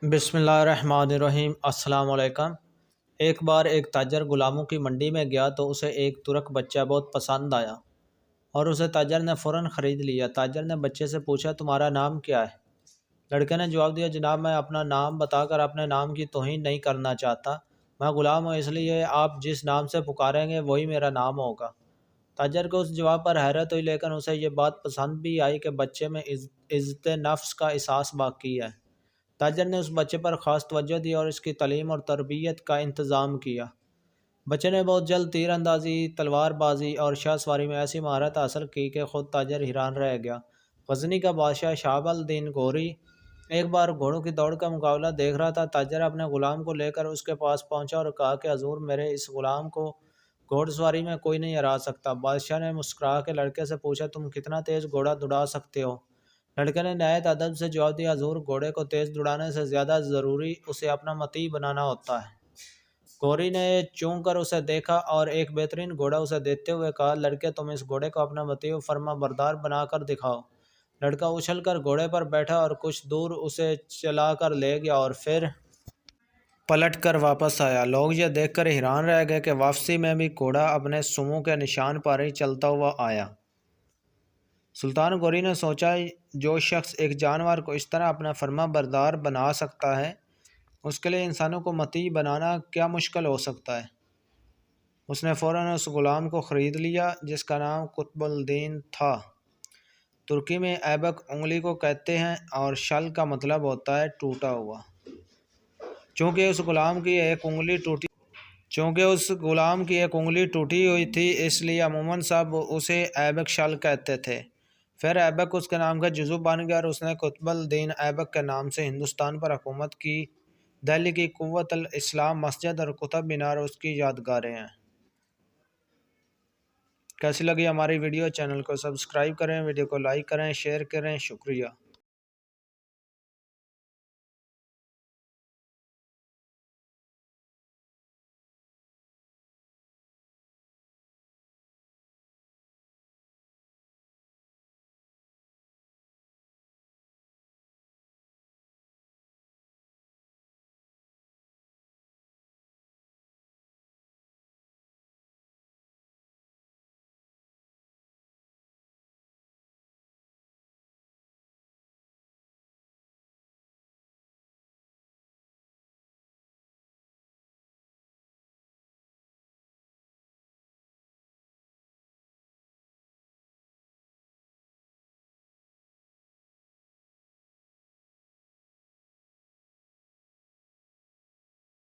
بسم اللہ الرحمن الرحیم۔ السلام علیکم۔ ایک بار ایک تاجر غلاموں کی منڈی میں گیا تو اسے ایک ترک بچہ بہت پسند آیا اور اسے تاجر نے فوراً خرید لیا۔ تاجر نے بچے سے پوچھا، تمہارا نام کیا ہے؟ لڑکے نے جواب دیا، جناب میں اپنا نام بتا کر اپنے نام کی توہین نہیں کرنا چاہتا، میں غلام ہوں، اس لیے آپ جس نام سے پکاریں گے وہی میرا نام ہوگا۔ تاجر کو اس جواب پر حیرت ہوئی، لیکن اسے یہ بات پسند بھی آئی کہ بچے میں عزت نفس کا احساس باقی ہے۔ تاجر نے اس بچے پر خاص توجہ دی اور اس کی تعلیم اور تربیت کا انتظام کیا۔ بچے نے بہت جلد تیر اندازی، تلوار بازی اور شاہ سواری میں ایسی مہارت حاصل کی کہ خود تاجر حیران رہ گیا۔ غزنی کا بادشاہ شہاب الدین غوری ایک بار گھوڑوں کی دوڑ کا مقابلہ دیکھ رہا تھا۔ تاجر اپنے غلام کو لے کر اس کے پاس پہنچا اور کہا کہ حضور، میرے اس غلام کو گھوڑ سواری میں کوئی نہیں ہرا سکتا۔ بادشاہ نے مسکرا کے لڑکے سے پوچھا، تم کتنا تیز گھوڑا دوڑا سکتے ہو؟ لڑکے نے نہایت ادب سے جواب دیا، حضور، گھوڑے کو تیز دوڑانے سے زیادہ ضروری اسے اپنا مطیع بنانا ہوتا ہے۔ گوری نے چون کر اسے دیکھا اور ایک بہترین گھوڑا اسے دیتے ہوئے کہا، لڑکے، تم اس گھوڑے کو اپنا مطیع و فرما بردار بنا کر دکھاؤ۔ لڑکا اچھل کر گھوڑے پر بیٹھا اور کچھ دور اسے چلا کر لے گیا اور پھر پلٹ کر واپس آیا۔ لوگ یہ دیکھ کر حیران رہ گئے کہ واپسی میں بھی گھوڑا اپنے سمو کے نشان پر ہی چلتا ہوا آیا۔ سلطان غوری نے سوچا، جو شخص ایک جانور کو اس طرح اپنا فرما بردار بنا سکتا ہے، اس کے لیے انسانوں کو مطیع بنانا کیا مشکل ہو سکتا ہے۔ اس نے فوراً اس غلام کو خرید لیا جس کا نام قطب الدین تھا۔ ترکی میں ایبک انگلی کو کہتے ہیں اور شل کا مطلب ہوتا ہے ٹوٹا ہوا۔ چونکہ اس غلام کی ایک انگلی ٹوٹی ہوئی تھی، اس لیے عموماً سب اسے ایبک شل کہتے تھے۔ پھر ایبک اس کے نام کا جزو بن گیا اور اس نے قطب الدین ایبک کے نام سے ہندوستان پر حکومت کی۔ دہلی کی قوت الاسلام مسجد اور قطب مینار اس کی یادگاریں ہیں۔ کیسی لگی ہماری ویڈیو؟ چینل کو سبسکرائب کریں، ویڈیو کو لائک کریں، شیئر کریں۔ شکریہ۔